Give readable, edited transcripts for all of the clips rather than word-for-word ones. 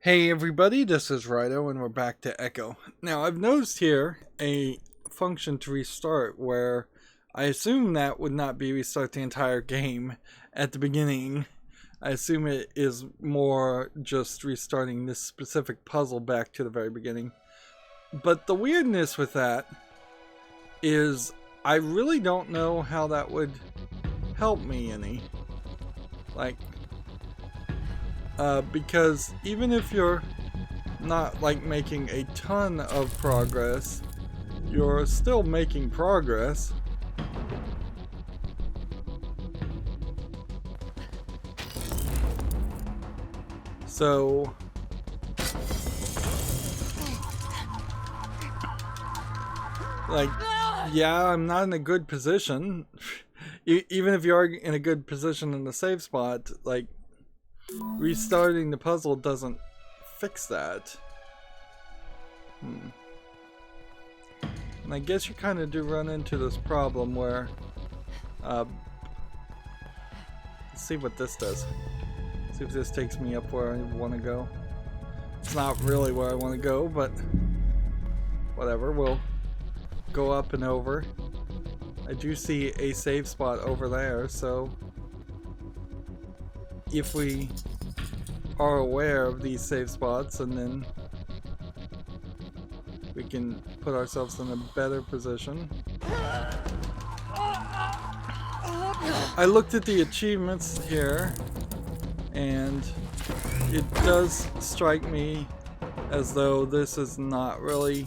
Hey everybody, this is Rydo and we're back to Echo. Now I've noticed here a function to restart where I assume that would not be restart the entire game at the beginning. I assume it is more just restarting this specific puzzle back to the very beginning. But the weirdness with that is I really don't know how that would help me any. Because even if you're not making a ton of progress, you're still making progress. So yeah, I'm not in a good position. Even if you are in a good position in the save spot, restarting the puzzle doesn't fix that. And I guess you kind of do run into this problem where let's see what this does. See if this takes me up where I want to go. It's not really where I want to go, but whatever, we'll go up and over. I do see a save spot over there, so if we are aware of these save spots, and then we can put ourselves in a better position. I looked at the achievements here, and it does strike me as though this is not really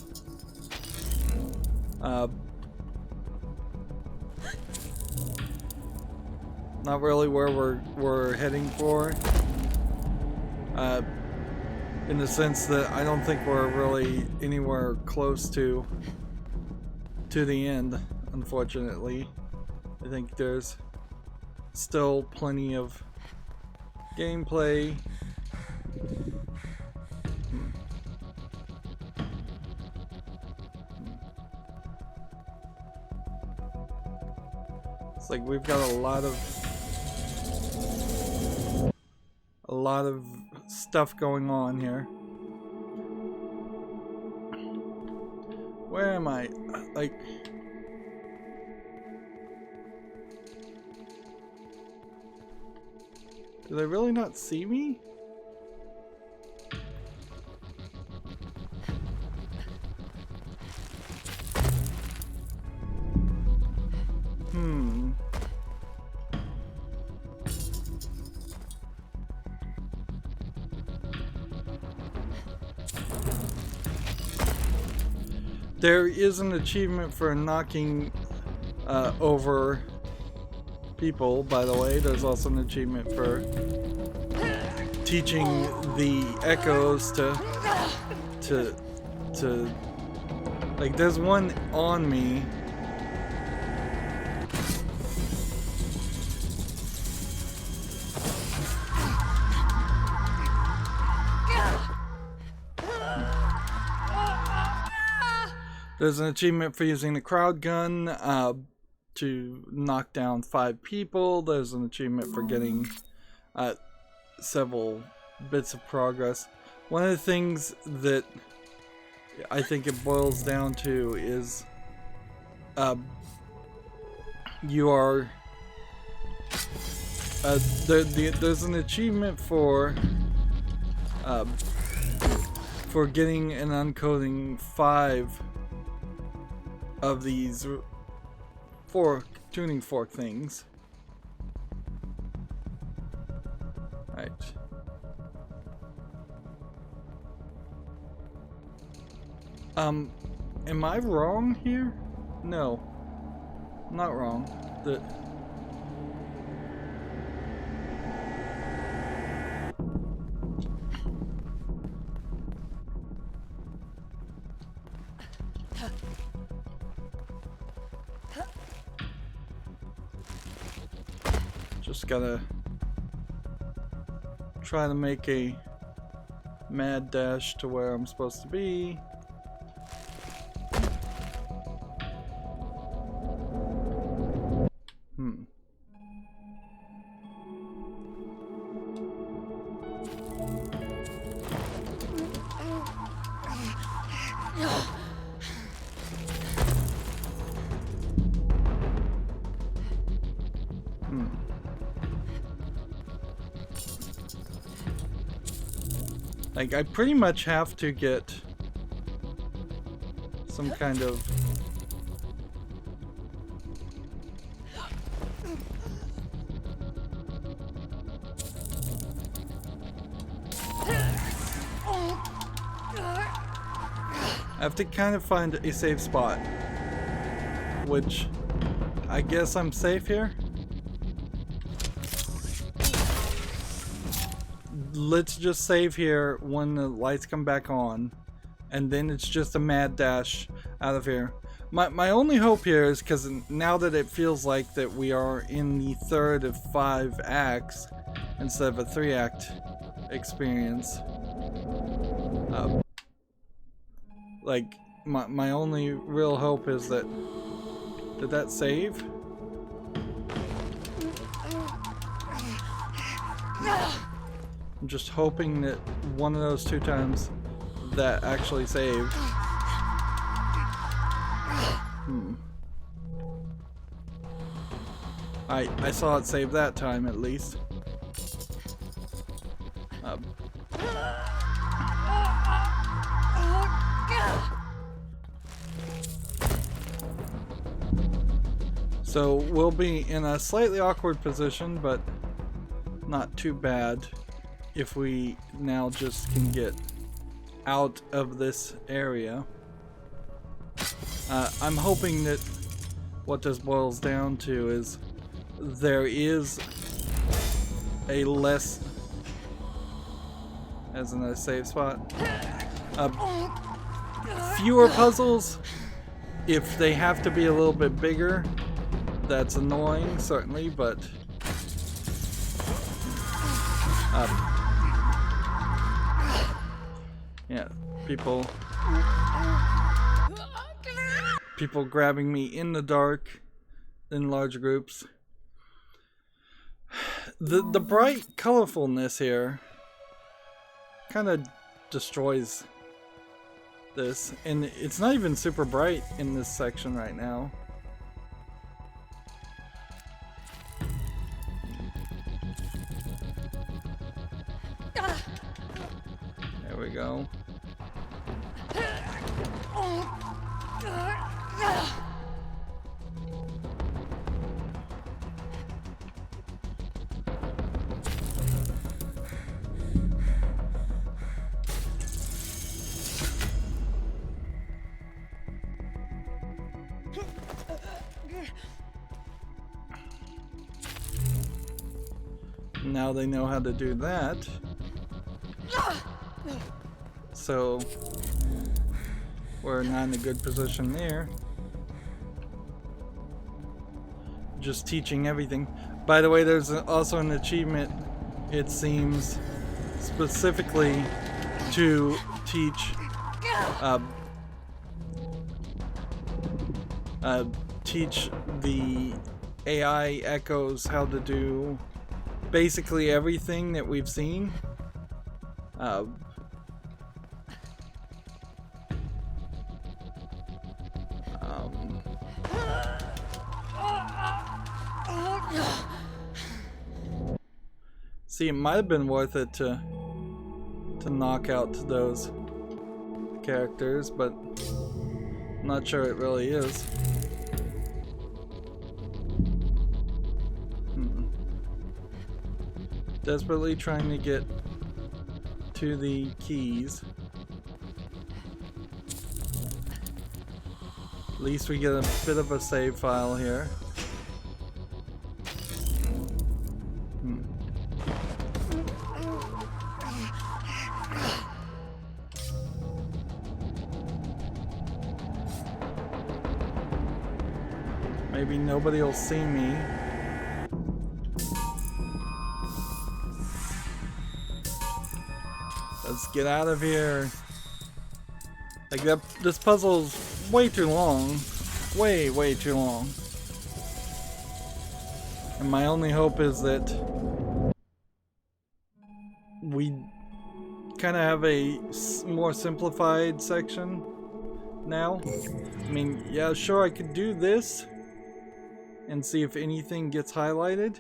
where we're heading for. In the sense that I don't think we're really anywhere close to the end, unfortunately. I think there's still plenty of gameplay. It's like we've got a lot of stuff going on here. Where am I? Do they really not see me? There is an achievement for knocking over people, by the way. There's also an achievement for teaching the echoes to there's one on me. There's an achievement for using the crowd gun to knock down 5 people. There's an achievement for getting several bits of progress. One of the things that I think it boils down to is you are there's an achievement for getting and uncoding 5 of these tuning fork things. Right. Am I wrong here? No. I'm not wrong. Just gotta try to make a mad dash to where I'm supposed to be. Like, I pretty much have to get some kind of... I have to kind of find a safe spot, which I guess I'm safe here. Let's just save here when the lights come back on, and then it's just a mad dash out of here. My only hope here is because now that it feels like that we are in the third of 5 acts instead of a 3-act experience. Like, my only real hope is that... Did that save? I'm just hoping that one of those 2 times that actually saved. I saw it save that time at least. So we'll be in a slightly awkward position, but not too bad if we now just can get out of this area. I'm hoping that what this boils down to is there is a less, as in a safe spot, fewer puzzles. If they have to be a little bit bigger, that's annoying, certainly, but yeah, people grabbing me in the dark in large groups. The bright colorfulness here kind of destroys this, and it's not even super bright in this section right now. There we go. Now they know how to do that. So we're not in a good position there. Just teaching everything. By the way, there's also an achievement, it seems, specifically to teach teach the AI echoes how to do basically everything that we've seen. See, it might have been worth it to knock out those characters, but I'm not sure it really is. Desperately trying to get to the keys. At least we get a bit of a save file here. Maybe nobody will see me. Let's get out of here. Like that, this puzzle's way too long. Way too long. And my only hope is that we kind of have a more simplified section now. I mean, yeah, sure, I could do this and see if anything gets highlighted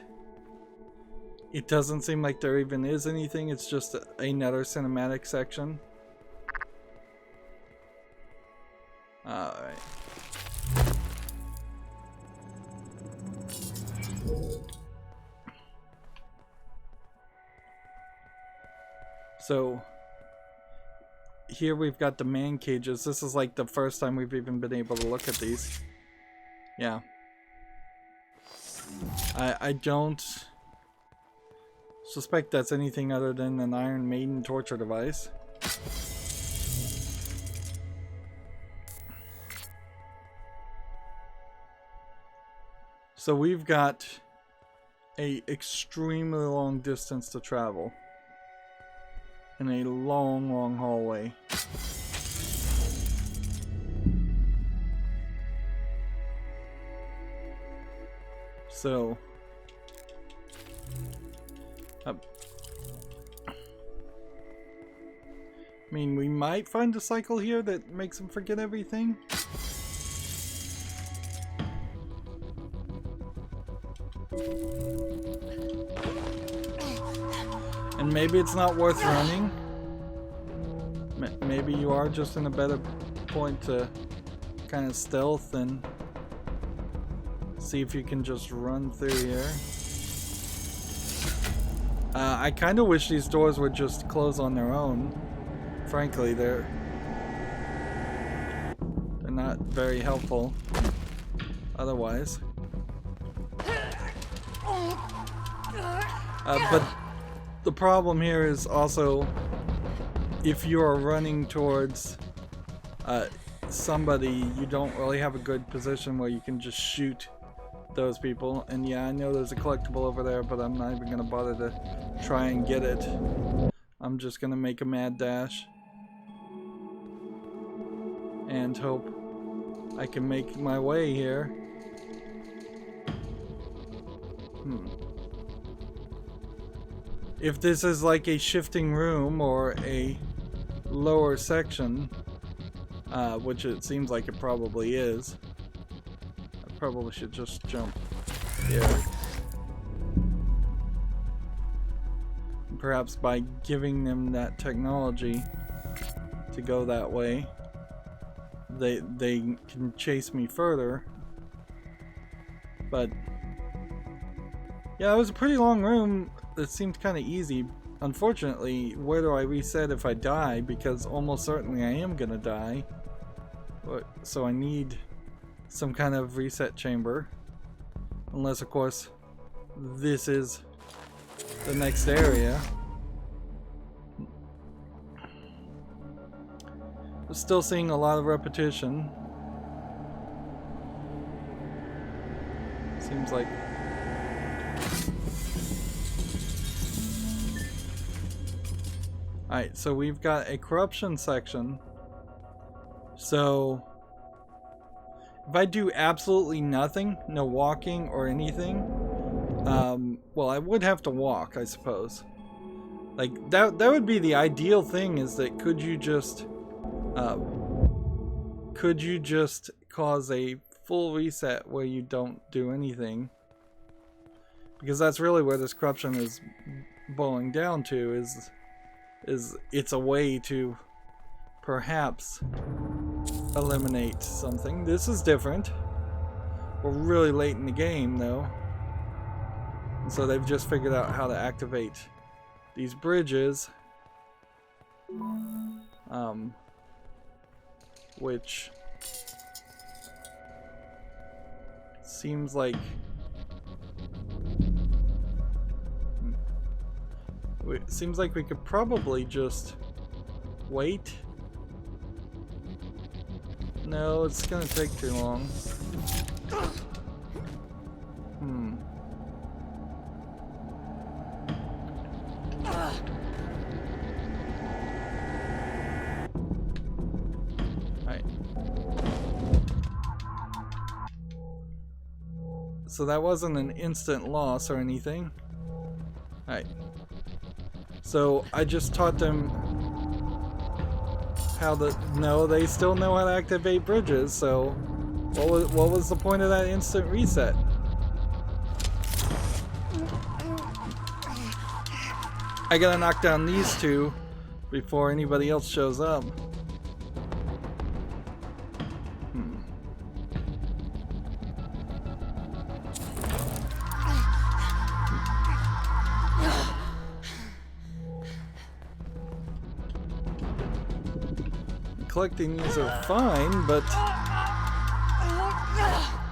It doesn't seem like there even is anything. It's just another cinematic section. Alright. So here we've got the man cages. This is like the first time we've even been able to look at these. Yeah. I don't suspect that's anything other than an Iron Maiden torture device. So we've got a extremely long distance to travel in a long, long hallway. So I mean, we might find a cycle here that makes him forget everything. And maybe it's not worth running. Maybe you are just in a better point to kind of stealth and see if you can just run through here. I kind of wish these doors would just close on their own. Frankly, they're not very helpful otherwise. But the problem here is also if you are running towards somebody, you don't really have a good position where you can just shoot those people. And yeah, I know there's a collectible over there, but I'm not even gonna bother to try and get it. I'm just gonna make a mad dash and hope I can make my way here. If this is like a shifting room or a lower section, which it seems like it probably is, I probably should just jump here. Perhaps by giving them that technology to go that way, they can chase me further. But yeah, it was a pretty long room. It seemed kind of easy. Unfortunately, where do I reset if I die? Because almost certainly I am gonna die. So I need some kind of reset chamber. Unless, of course, this is the next area. I'm still seeing a lot of repetition. Seems like... Alright, so we've got a corruption section. So if I do absolutely nothing, no walking or anything, well, I would have to walk, I suppose. Like, that would be the ideal thing, is that could you just cause a full reset where you don't do anything? Because that's really where this corruption is boiling down to, is it's a way to perhaps eliminate something. This is different. We're really late in the game though, and so they've just figured out how to activate these bridges, which seems like we could probably just wait. No, it's gonna take too long. Alright. So that wasn't an instant loss or anything. Alright. So I just taught them how to... No, they still know how to activate bridges, so what was the point of that instant reset? I gotta knock down these two before anybody else shows up. Collecting these are fine, but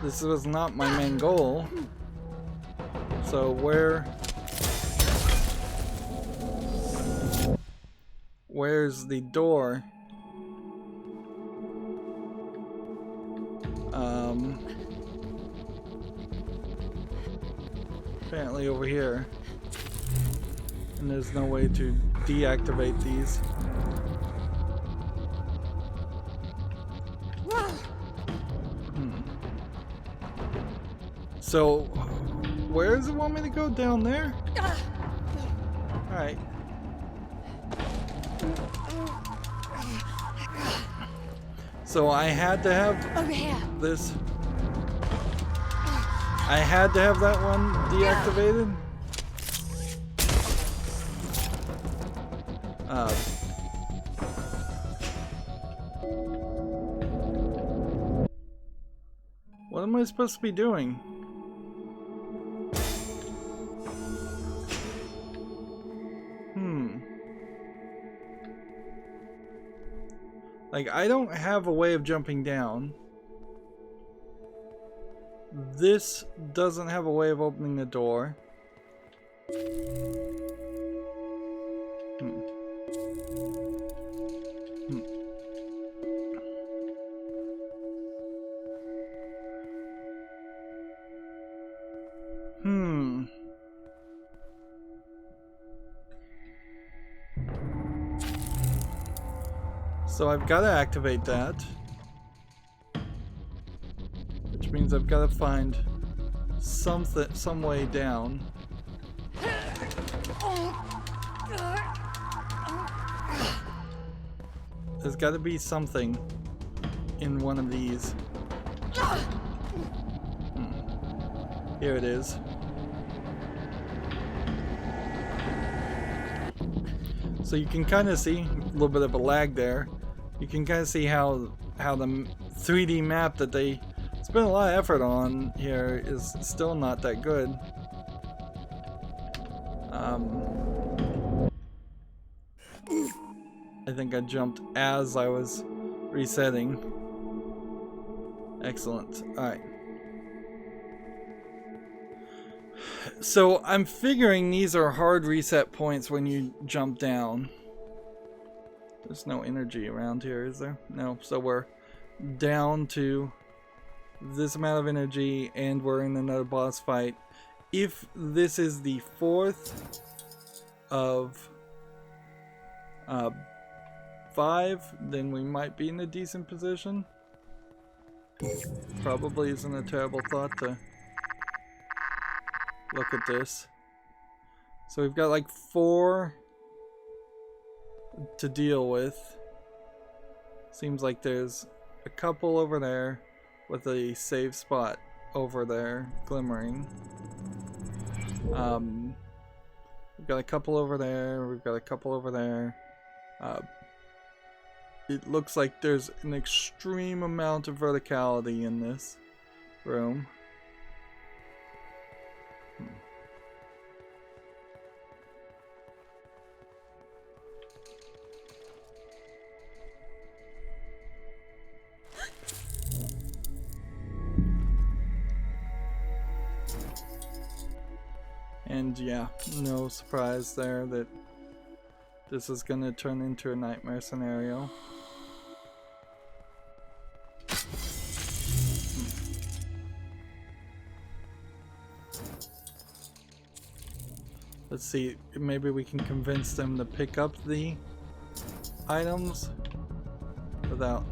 this was not my main goal. So where's the door? Apparently over here. And there's no way to deactivate these. So, where does it want me to go? Down there? Alright. So I had to have this. I had to have that one deactivated. What am I supposed to be doing? Like, I don't have a way of jumping down. This doesn't have a way of opening the door. So I've got to activate that, which means I've got to find some way down. There's got to be something in one of these. Here it is. So you can kind of see a little bit of a lag there. You can kind of see how the 3D map that they spent a lot of effort on here is still not that good. I think I jumped as I was resetting. Excellent. Alright. So I'm figuring these are hard reset points when you jump down. There's no energy around here, is there? No. So we're down to this amount of energy and we're in another boss fight. If this is the fourth of 5, then we might be in a decent position. Probably isn't a terrible thought to look at this. So we've got like 4 to deal with. Seems like there's a couple over there with a save spot over there glimmering. We've got a couple over there. We've got a couple over there. It looks like there's an extreme amount of verticality in this room. And yeah, no surprise there that this is gonna turn into a nightmare scenario. Let's see, maybe we can convince them to pick up the items without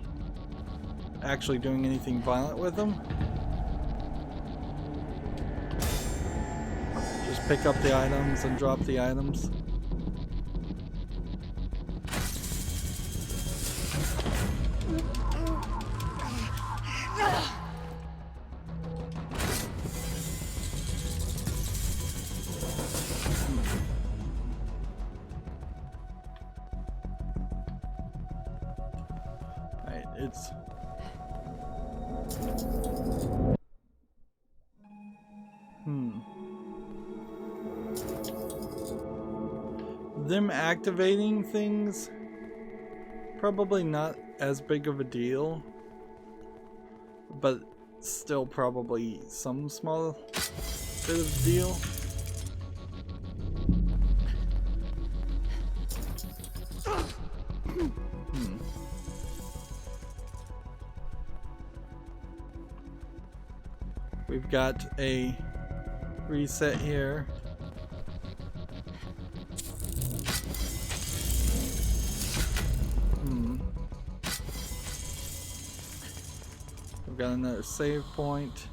actually doing anything violent with them. Just pick up the items and drop the items. it's... Them activating things, probably not as big of a deal, but still probably some small bit of a deal. We've got a reset here. We've got another save point.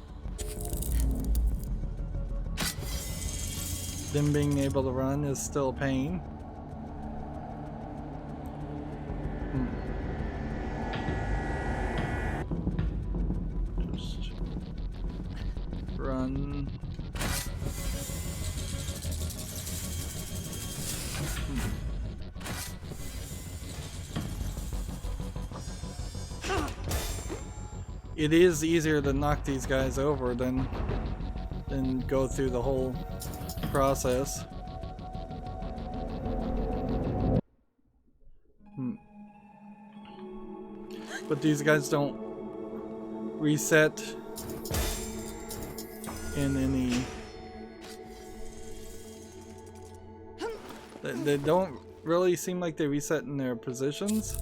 Them being able to run is still a pain. Just run. It is easier to knock these guys over than go through the whole process. But these guys don't reset in any... They don't really seem like they reset in their positions.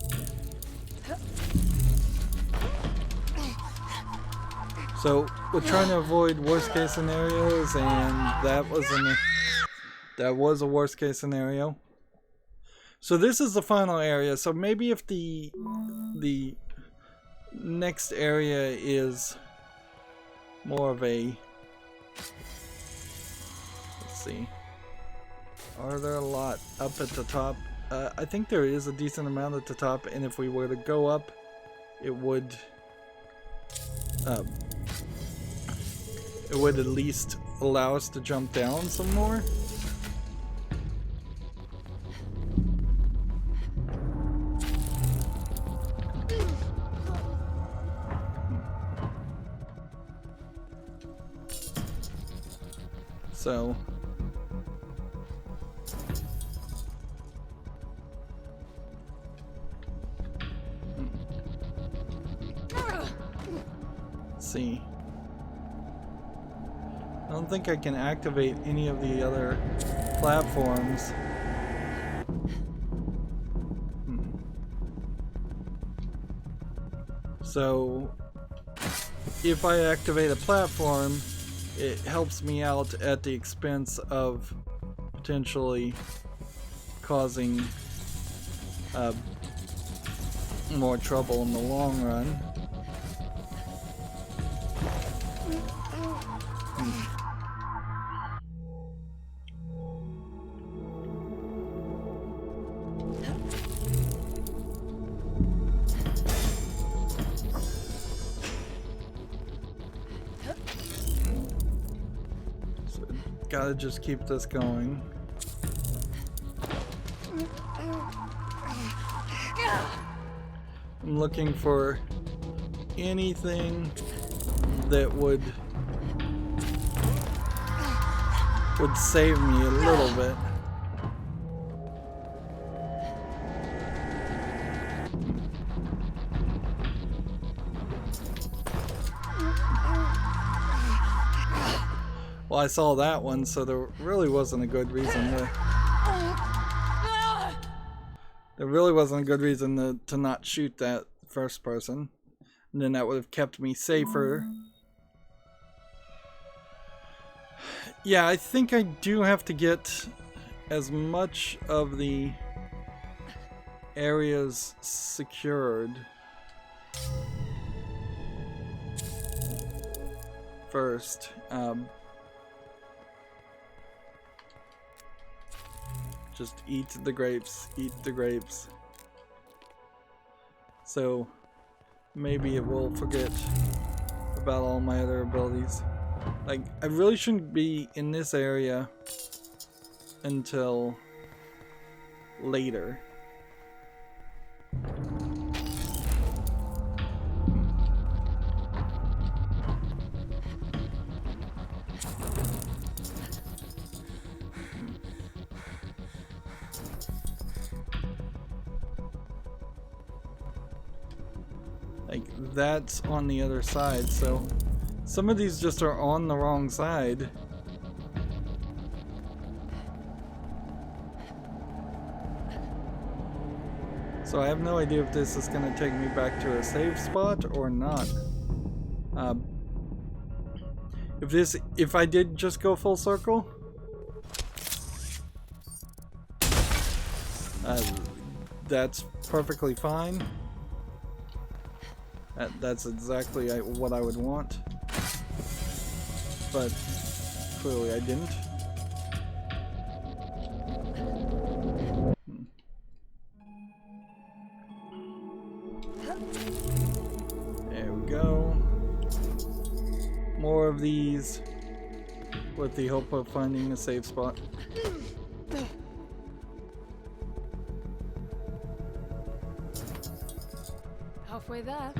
So we're trying to avoid worst case scenarios, and that was a worst case scenario. So this is the final area. So maybe if the next area is more of a, let's see, are there a lot up at the top? I think there is a decent amount at the top, and if we were to go up, it would at least allow us to jump down some more. So let's see. I don't think I can activate any of the other platforms. So if I activate a platform, it helps me out at the expense of potentially causing more trouble in the long run. Gotta just keep this going. I'm looking for anything that would save me a little bit. Well, I saw that one, so there really wasn't a good reason to... There really wasn't a good reason to not shoot that first person. And then that would have kept me safer. Yeah, I think I do have to get as much of the areas secured first. Just eat the grapes, eat the grapes. So maybe it will forget about all my other abilities. Like, I really shouldn't be in this area until later. Like, that's on the other side, so some of these just are on the wrong side. So I have no idea if this is going to take me back to a save spot or not. If I did just go full circle, that's perfectly fine. That's exactly what I would want. But clearly I didn't. There we go. More of these with the hope of finding a safe spot. Halfway there.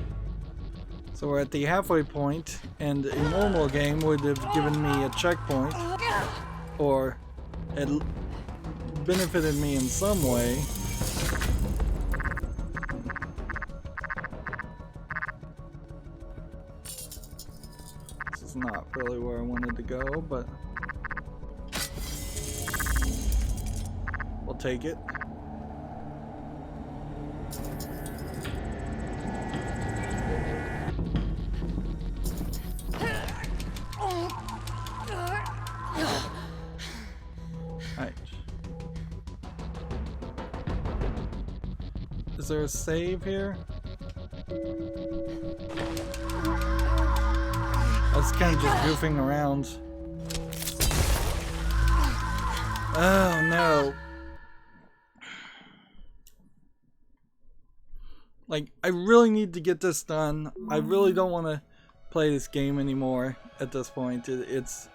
So we're at the halfway point, and a normal game would have given me a checkpoint, or it benefited me in some way. This is not really where I wanted to go, but we'll take it. Is there a save here? I was kind of just goofing around. Oh no. Like, I really need to get this done. I really don't want to play this game anymore at this point. It's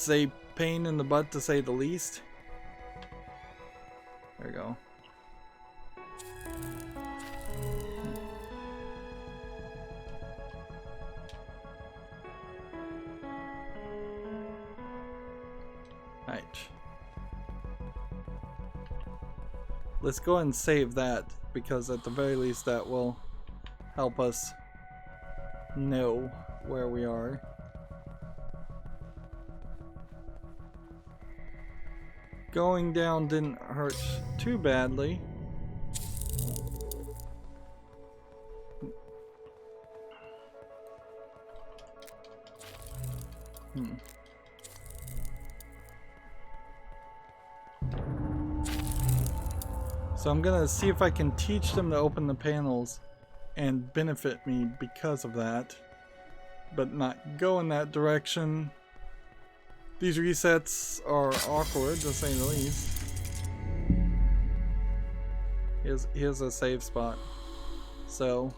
a pain in the butt to say the least. There we go. Right. Let's go ahead and save that, because at the very least that will help us know where we are. Going down didn't hurt too badly. So I'm gonna see if I can teach them to open the panels and benefit me because of that, but not go in that direction. These resets are awkward, to say the least. Here's a save spot. So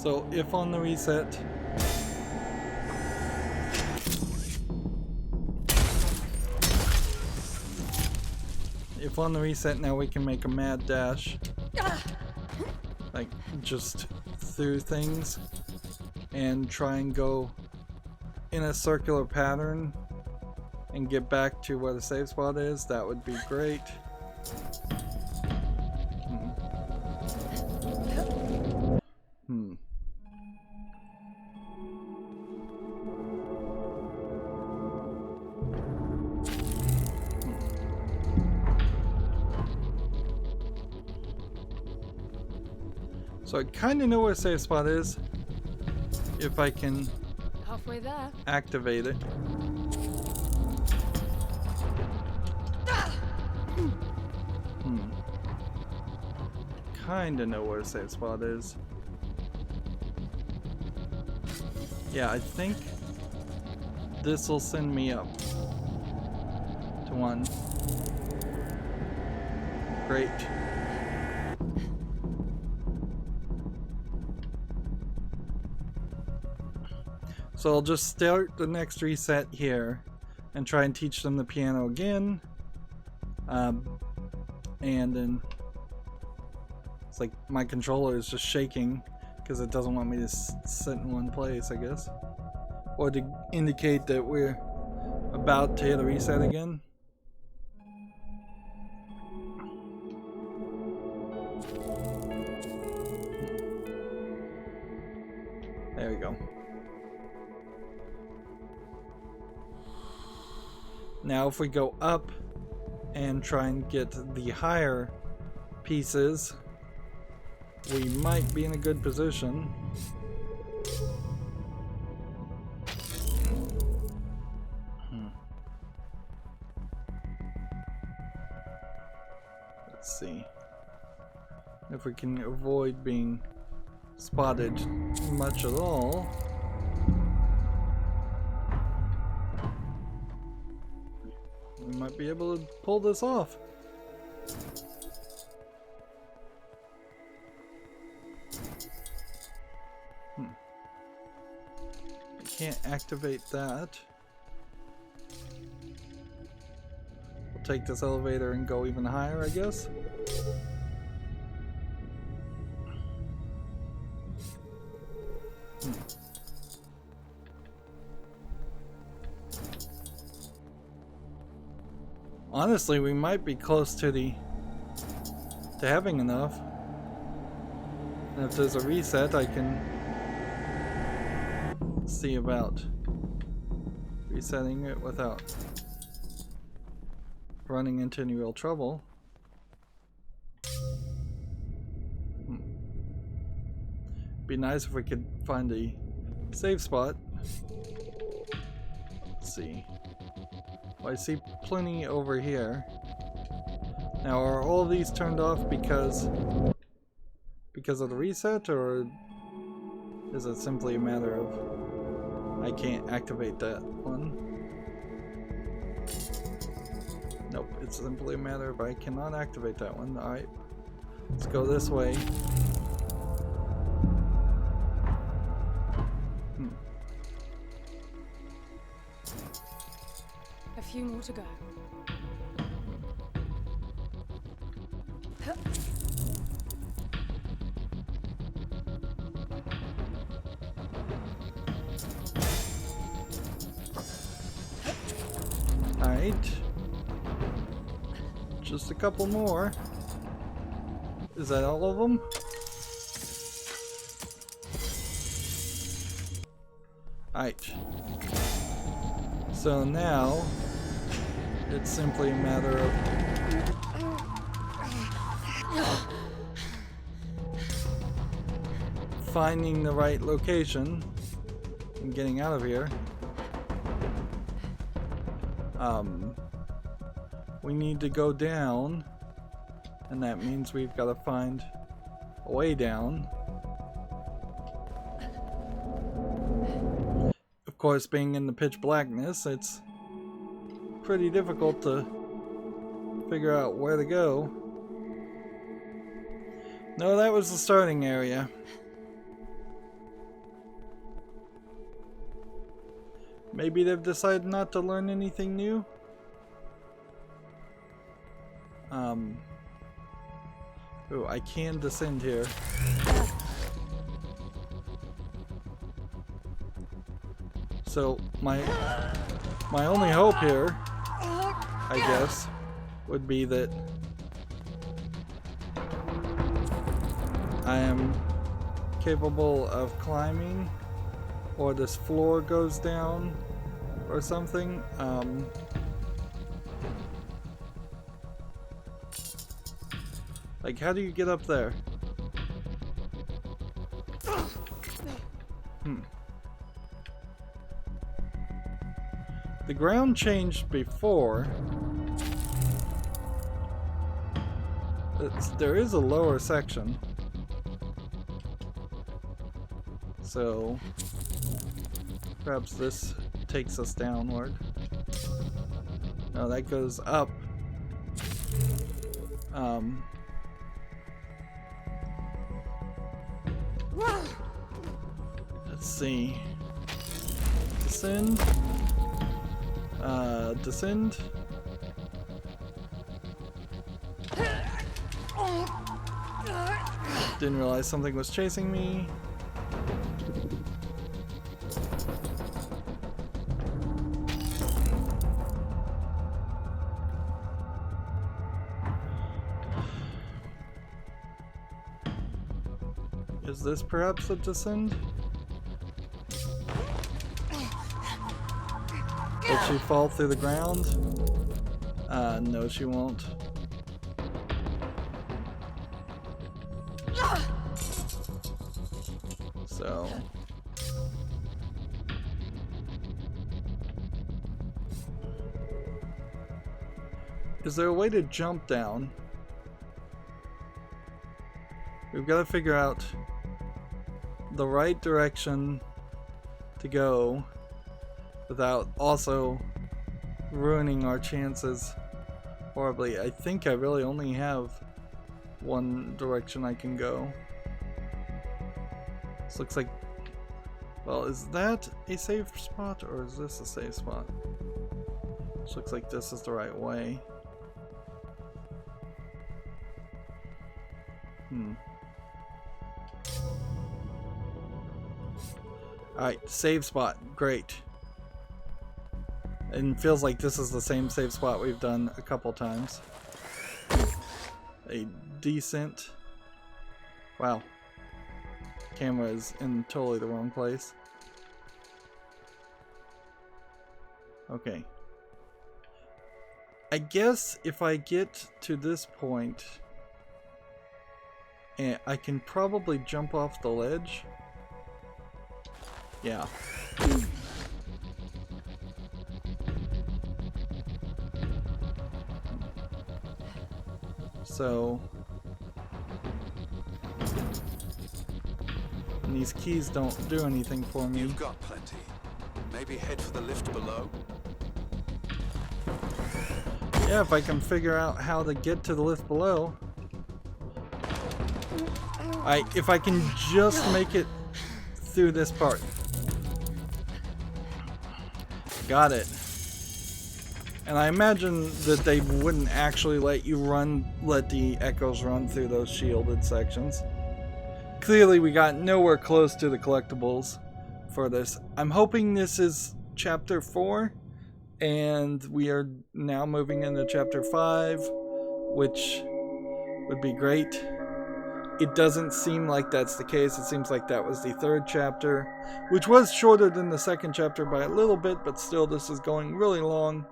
So if on the reset, now we can make a mad dash, like just through things and try and go in a circular pattern and get back to where the save spot is, that would be great. So I kind of know where safe spot is, if I can halfway there. Activate it. Kind of know where safe spot is. Yeah, I think this will send me up to one. Great. So I'll just start the next reset here and try and teach them the piano again. And then it's like my controller is just shaking because it doesn't want me to sit in one place, I guess. Or to indicate that we're about to hit a reset again. There we go. Now if we go up and try and get the higher pieces, we might be in a good position. Let's see if we can avoid being spotted much at all. We might be able to pull this off. I can't activate that. We'll take this elevator and go even higher, I guess. Honestly, we might be close to having enough. And if there's a reset, I can see about resetting it without running into any real trouble. Be nice if we could find a save spot. Let's see. Well, I see plenty over here. Now, are all these turned off because of the reset, or is it simply a matter of I can't activate that one? Nope, it's simply a matter of I cannot activate that one. Alright, let's go this way. A few more to go. Alright. Just a couple more. Is that all of them? Alright. So now it's simply a matter of finding the right location and getting out of here. We need to go down, and that means we've got to find a way down. Of course, being in the pitch blackness, it's pretty difficult to figure out where to go. No, that was the starting area. Maybe they've decided not to learn anything new? Oh, I can descend here. So, my only hope here, I guess, would be that I am capable of climbing, or this floor goes down, or something. Like, how do you get up there? The ground changed before. There is a lower section. So perhaps this takes us downward. No, that goes up. Let's see. Descend. Descend. Didn't realize something was chasing me. Is this perhaps a descend? Will she fall through the ground? No, she won't. So... is there a way to jump down? We've got to figure out the right direction to go without also ruining our chances horribly. I think I really only have one direction I can go. This looks like... well, is that a safe spot or is this a safe spot? This looks like this is the right way. Alright, save spot. Great. And feels like this is the same save spot we've done a couple times. A decent... wow. Camera is in totally the wrong place. Okay. I guess if I get to this point, and I can probably jump off the ledge. Yeah. So, and these keys don't do anything for me. You've got plenty. Maybe head for the lift below. Yeah, if I can figure out how to get to the lift below. If I can just make it through this part. Got it. And I imagine that they wouldn't actually let the echoes run through those shielded sections. Clearly we got nowhere close to the collectibles for this. I'm hoping this is chapter 4 and we are now moving into chapter 5, which would be great. It doesn't seem like that's the case. It seems like that was the 3rd chapter, which was shorter than the 2nd chapter by a little bit, but still this is going really long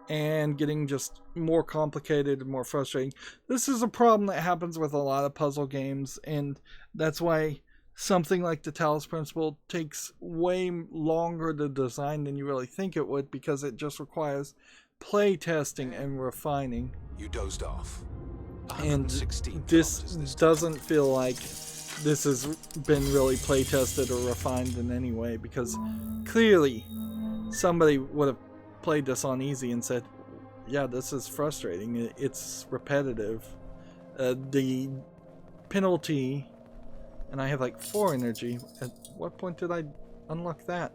and getting just more complicated and more frustrating. This is a problem that happens with a lot of puzzle games, and that's why something like the Talos Principle takes way longer to design than you really think it would, because it just requires play testing and refining. You dozed off. And this doesn't feel like this has been really play tested or refined in any way, because clearly somebody would have played this on easy and said, yeah, this is frustrating, it's repetitive. The penalty, and I have like 4 energy. At what point did I unlock that?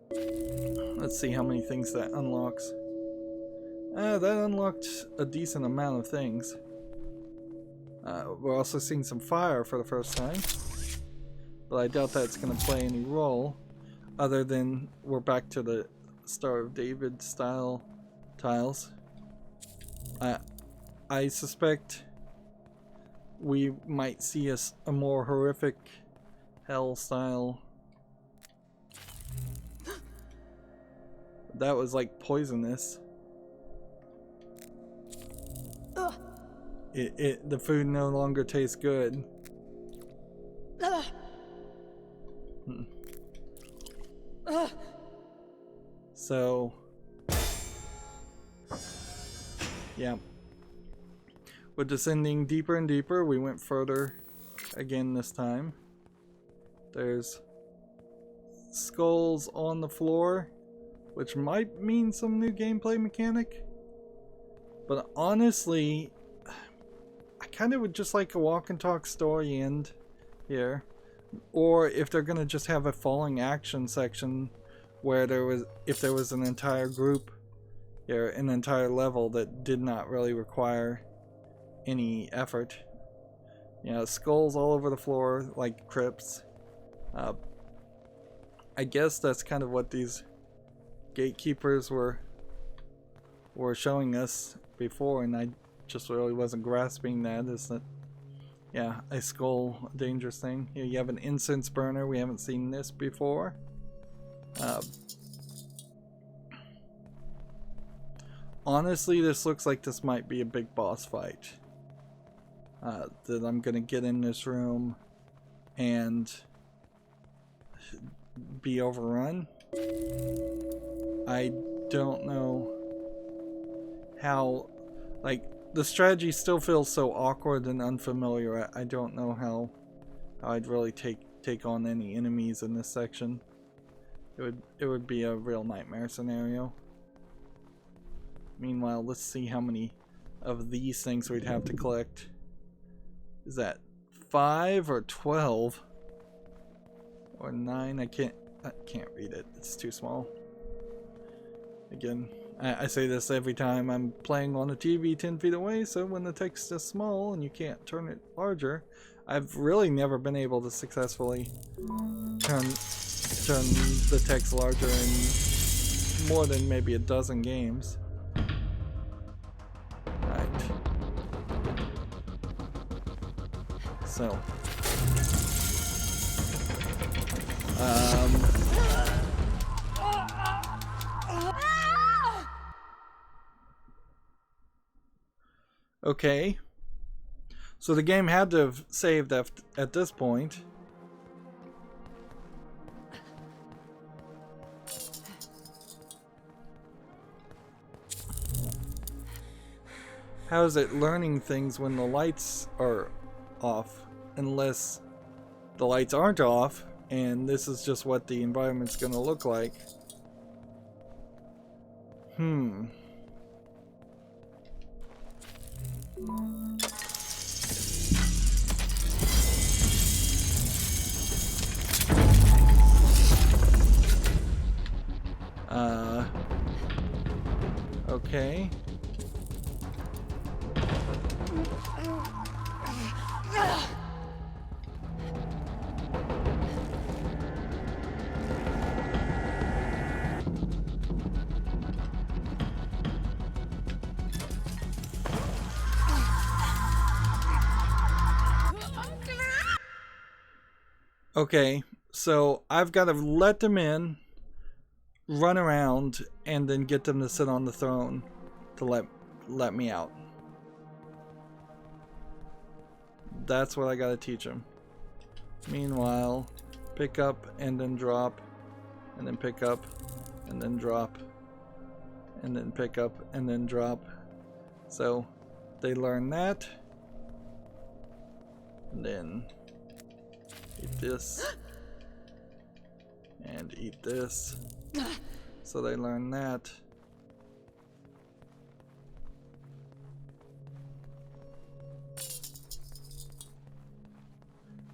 Let's see how many things that unlocks. That unlocked a decent amount of things. We're also seeing some fire for the first time, but I doubt that's going to play any role, other than we're back to the Star of David style tiles. I suspect we might see a more horrific hell style. That was like poisonous. The food no longer tastes good. So, yeah. We're descending deeper and deeper. We went further again this time. There's skulls on the floor, which might mean some new gameplay mechanic. But honestly, I kind of would just like a walk and talk story end here. Or if they're going to just have a falling action section where if there was an entire group here, an entire level that did not really require any effort. You know, skulls all over the floor like crypts. I guess that's kind of what these gatekeepers were showing us before, and I just really wasn't grasping that. Is that, yeah, a skull, a dangerous thing. Here you have an incense burner. We haven't seen this before. Honestly, this looks like this might be a big boss fight. That I'm gonna get in this room and be overrun. I don't know how, like, the strategy still feels so awkward and unfamiliar. I don't know how I'd really take on any enemies in this section. It would be a real nightmare scenario. Meanwhile, let's see how many of these things we'd have to collect. Is that 5 or 12 or 9? I can't read it. It's too small. Again, I say this every time I'm playing on a TV 10 feet away, so when the text is small and you can't turn it larger, I've really never been able to successfully turn the text larger in more than maybe a dozen games. Right. So. Okay. So the game had to have saved at this point. How is it learning things when the lights are off? Unless the lights aren't off and this is just what the environment's gonna look like. Okay. Okay, so I've got to let them in, run around, and then get them to sit on the throne to let me out. That's what I gotta teach them. Meanwhile, pick up and then drop, and then pick up and then drop, and then pick up and then drop. So they learn that, and then eat this and eat this. So they learn that.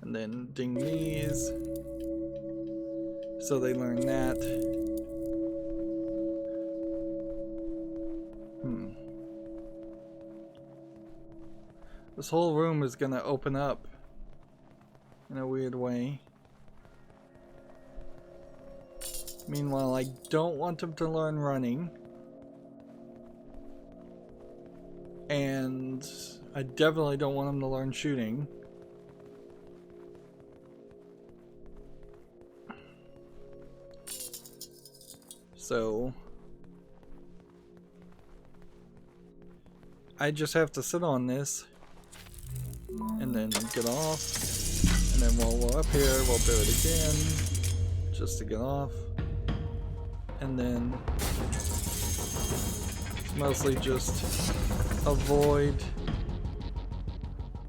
And then ding these. So they learn that. This whole room is gonna open up in a weird way. Meanwhile, I don't want them to learn running. And I definitely don't want them to learn shooting. So I just have to sit on this and then get off. And then while we're up here, we'll do it again just to get off. And then mostly just avoid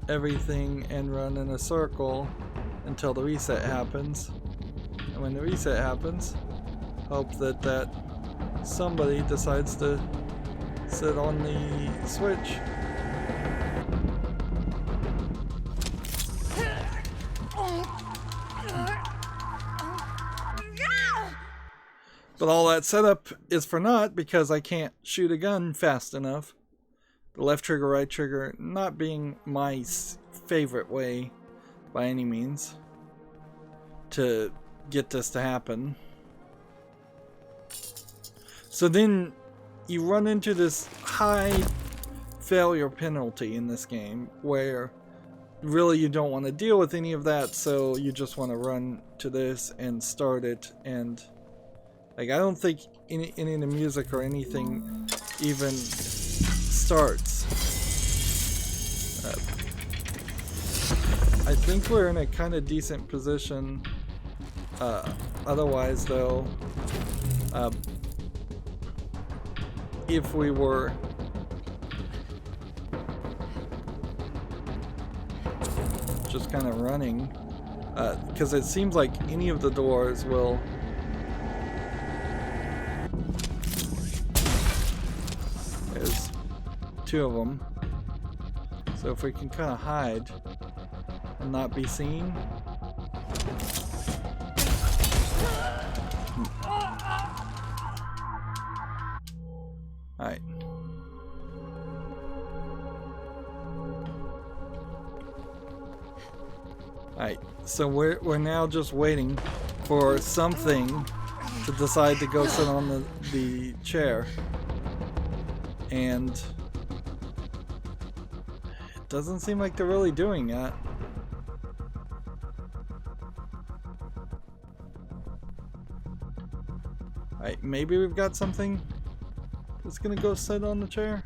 everything and run in a circle until the reset happens. And when the reset happens, hope that somebody decides to sit on the switch. But all that setup is for naught because I can't shoot a gun fast enough. the left trigger, right trigger, not being my favorite way by any means to get this to happen. So then you run into this high failure penalty in this game where really you don't want to deal with any of that, so you just want to run to this and start it, and like I don't think any of the music or anything even starts. I think we're in a kind of decent position. Otherwise, though, if we were just kind of running, because it seems like any of the doors will. There's two of them. So if we can kind of hide and not be seen. Alright. Alright, so we're now just waiting for something to decide to go sit on the chair. And it doesn't seem like they're really doing that. Alright, maybe we've got something that's gonna go sit on the chair.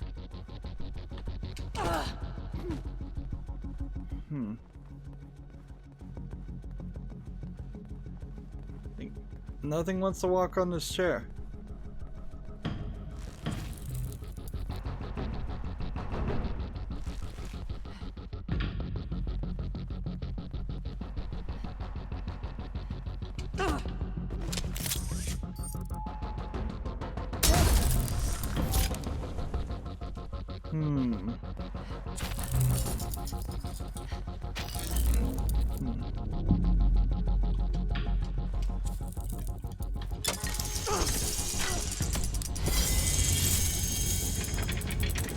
Nothing wants to walk on this chair.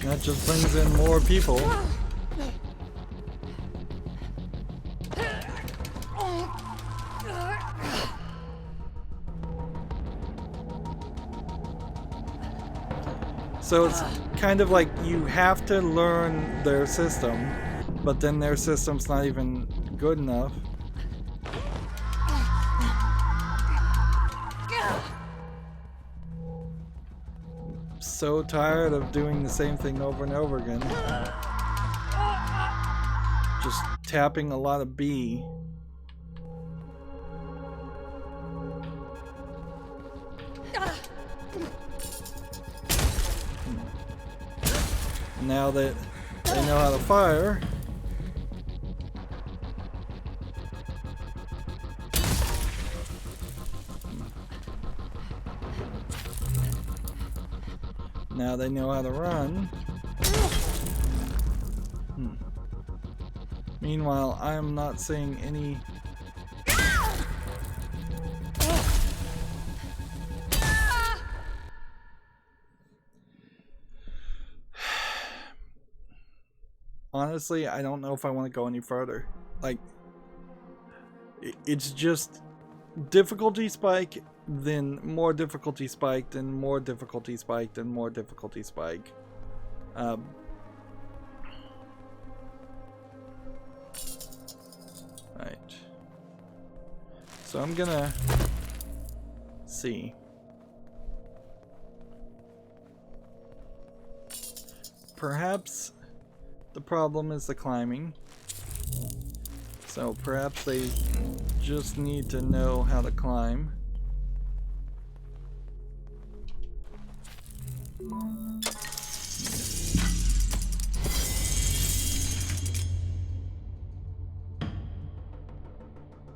That just brings in more people. So it's kind of like you have to learn their system, but then their system's not even good enough. So tired of doing the same thing over and over again. Just tapping a lot of B. Now that they know how to fire, now they know how to run. Meanwhile, I am not seeing any. Honestly, I don't know if I want to go any further. Like, it's just difficulty spike, then more difficulty spike, then more difficulty spike, then more difficulty spike. Right. So I'm gonna see. Perhaps the problem is the climbing. So perhaps they just need to know how to climb.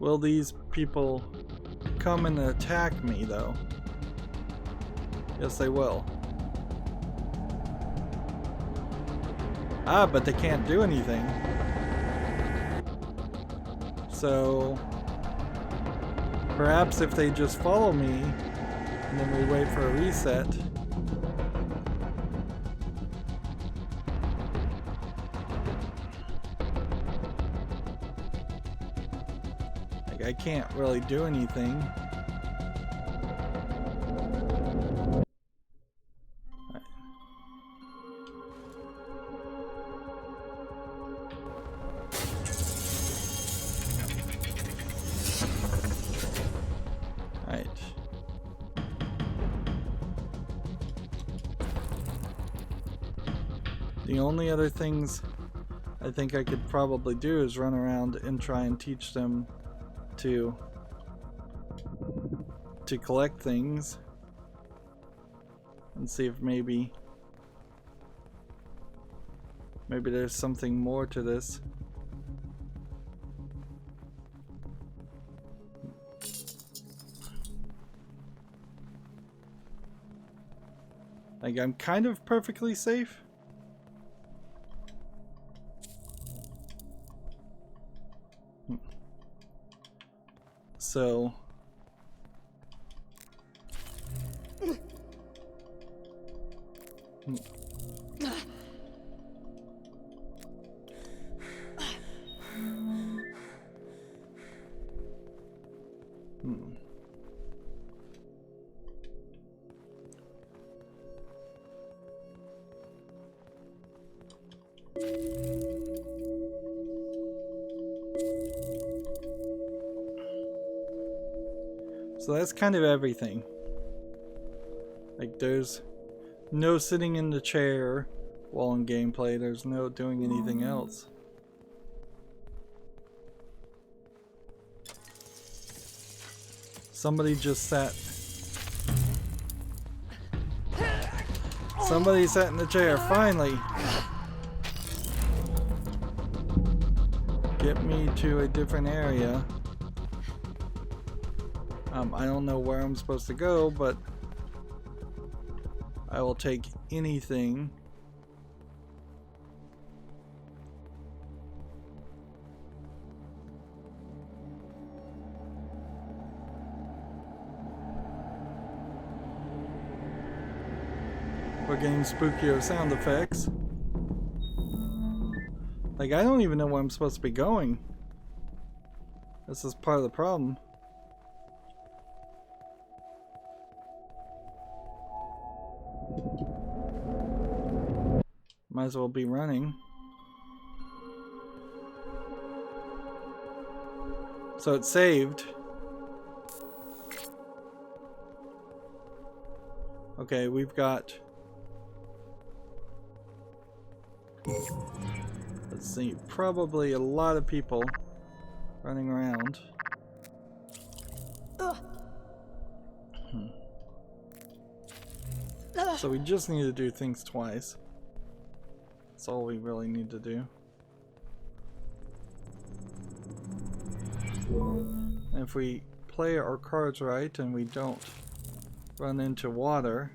Will these people come and attack me though? Yes, they will. Ah, but they can't do anything. So perhaps if they just follow me and then we wait for a reset. Like, I can't really do anything. Alright. The only other things I think I could probably do is run around and try and teach them to collect things and see if maybe there's something more to this. Like, I'm kind of perfectly safe. So So that's kind of everything. Like, there's no sitting in the chair while in gameplay, there's no doing anything else. Somebody just sat. Somebody sat in the chair, finally! Get me to a different area. I don't know where I'm supposed to go, but I will take anything. We're getting spookier sound effects. Like, I don't even know where I'm supposed to be going. This is part of the problem. Might as well be running. So it's saved. Okay, we've got... Let's see, probably a lot of people running around. So we just need to do things twice. That's all we really need to do. And if we play our cards right and we don't run into water,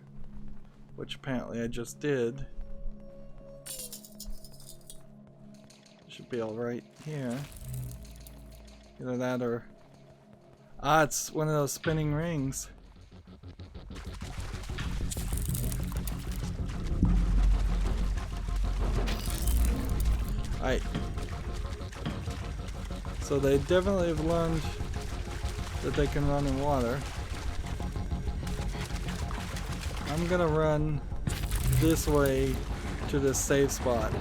which apparently I just did, should be alright here. Either that or... Ah, it's one of those spinning rings. Alright. So they definitely have learned that they can run in water. I'm gonna run this way to this safe spot.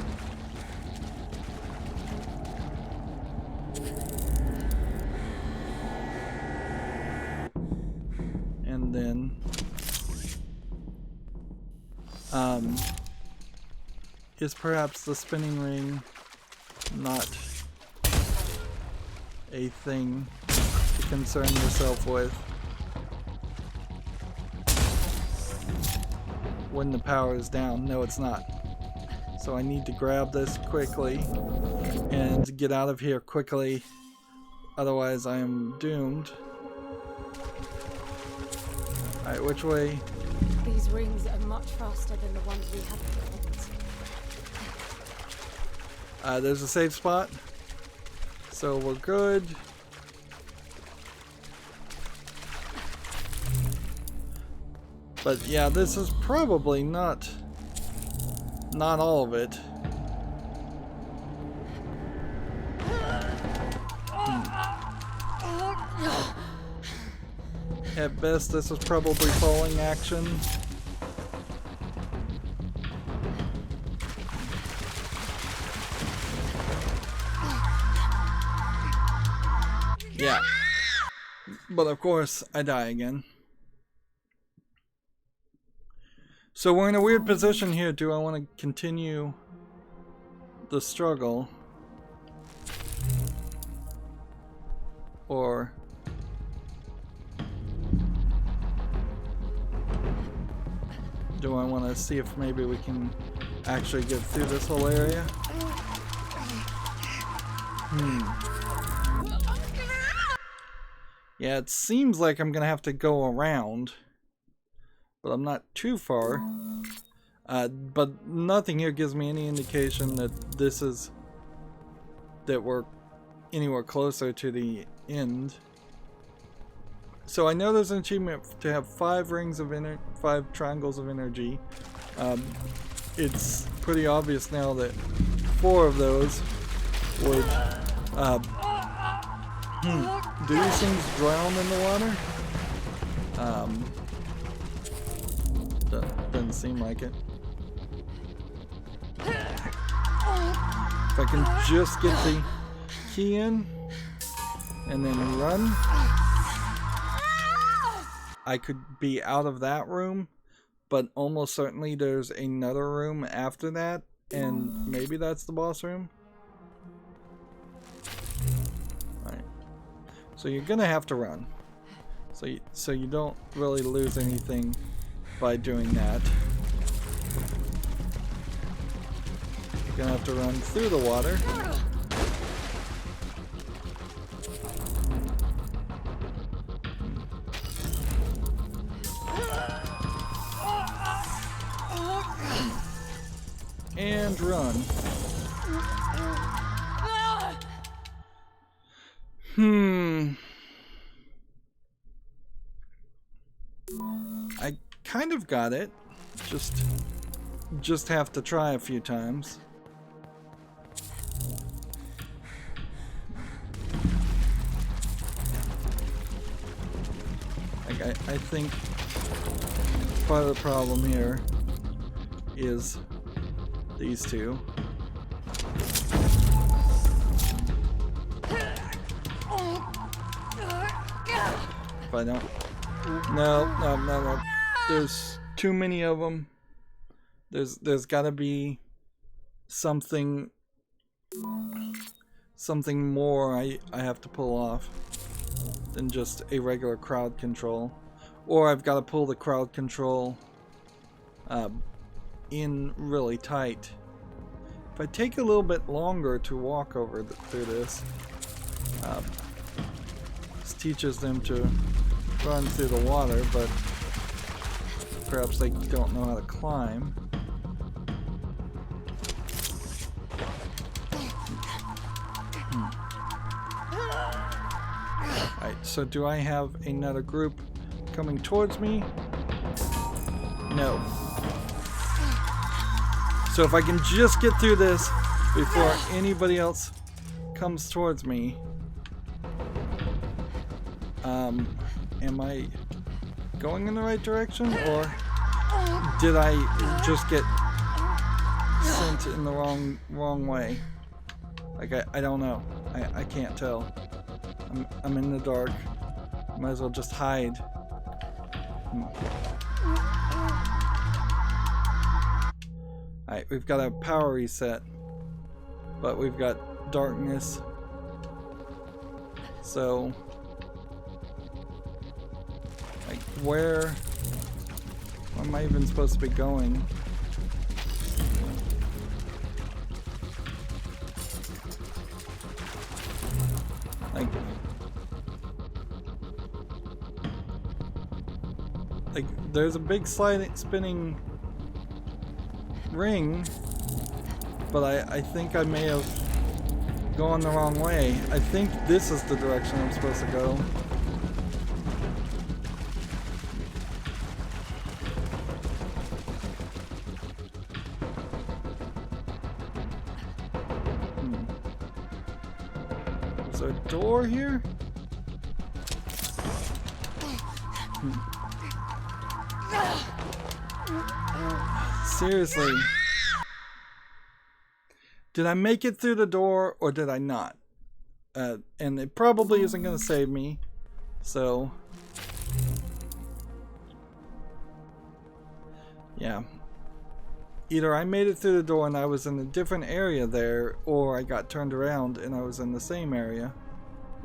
And then is perhaps the spinning ring not a thing to concern yourself with when the power is down? No, it's not. So I need to grab this quickly and get out of here quickly, otherwise I am doomed. Alright, which way? These rings are much faster than the ones we have built. There's a safe spot, so we're good. But yeah, this is probably not all of it. At best, this is probably falling action. Yeah. But of course, I die again. So we're in a weird position here. Do I want to continue the struggle? Or... do I want to see if maybe we can actually get through this whole area? Yeah, it seems like I'm gonna have to go around, but I'm not too far. But nothing here gives me any indication that that we're anywhere closer to the end. So I know there's an achievement to have 5 triangles of energy. It's pretty obvious now that 4 of those would. Do these things drown in the water? Doesn't seem like it. If I can just get the key in and then run, I could be out of that room, but almost certainly there's another room after that, and maybe that's the boss room. Alright. So you're gonna have to run. So you don't really lose anything by doing that. You're gonna have to run through the water. And run. I kind of got it. Just have to try a few times. Like I think part of the problem here is these two. If I don't... No. There's too many of them. There's gotta be something more I have to pull off than just a regular crowd control. Or I've got to pull the crowd control in really tight. If I take a little bit longer to walk through this, this teaches them to run through the water, but perhaps they don't know how to climb. Alright, so do I have another group coming towards me? No. So if I can just get through this before anybody else comes towards me, am I going in the right direction, or did I just get sent in the wrong way? Like I don't know. I can't tell. I'm in the dark. Might as well just hide. Alright, we've got a power reset, but we've got darkness. So, like, where am I even supposed to be going? Like there's a big spinning ring, but I think I may have gone the wrong way. I think this is the direction I'm supposed to go. Is there a door here? Seriously. Did I make it through the door or did I not? And it probably isn't going to save me. So, yeah. Either I made it through the door and I was in a different area there, or I got turned around and I was in the same area,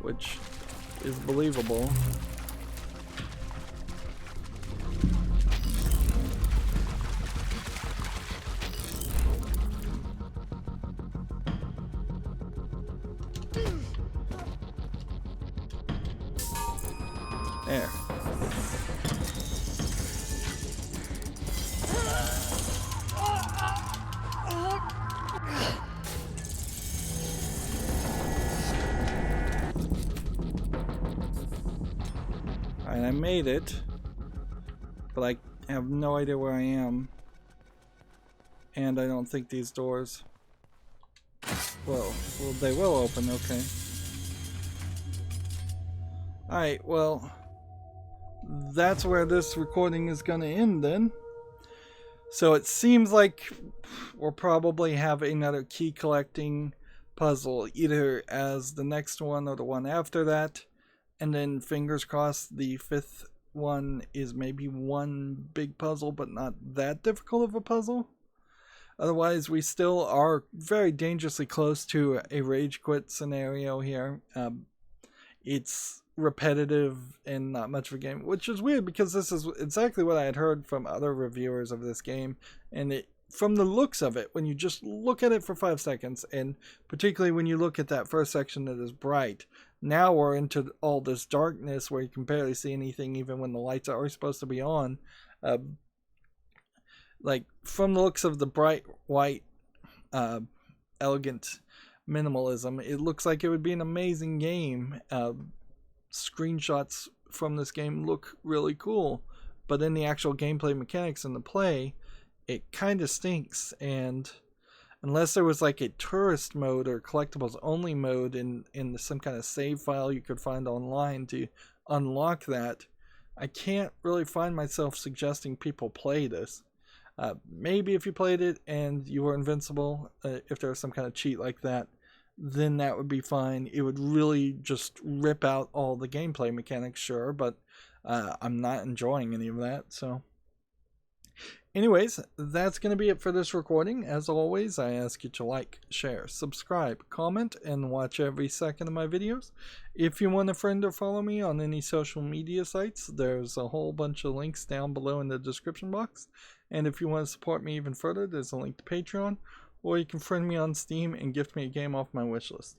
which is believable. There. Alright, I made it, but I have no idea where I am, and I don't think these doors, well, they will open, okay. Alright, well, that's where this recording is going to end then. So it seems like we'll probably have another key collecting puzzle, either as the next one or the one after that. And then fingers crossed the fifth one is maybe one big puzzle, but not that difficult of a puzzle. Otherwise, we still are very dangerously close to a rage quit scenario here. It's repetitive and not much of a game, which is weird because this is exactly what I had heard from other reviewers of this game. And from the looks of it, when you just look at it for 5 seconds, and particularly when you look at that first section that is bright, now we're into all this darkness where you can barely see anything even when the lights are supposed to be on. Like, from the looks of the bright white elegant minimalism, it looks like it would be an amazing game. Screenshots from this game look really cool, but in the actual gameplay mechanics and the play, it kind of stinks. And unless there was like a tourist mode or collectibles only mode in some kind of save file you could find online to unlock that, I can't really find myself suggesting people play this. Maybe if you played it and you were invincible, if there was some kind of cheat like that, then that would be fine. It would really just rip out all the gameplay mechanics, sure, but I'm not enjoying any of that. So anyways, that's going to be it for this recording. As always, I ask you to like, share, subscribe, comment, and watch every second of my videos. If you want a friend or follow me on any social media sites, there's a whole bunch of links down below in the description box. And if you want to support me even further, there's a link to Patreon, or you can friend me on Steam and gift me a game off my wishlist.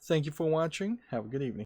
Thank you for watching. Have a good evening.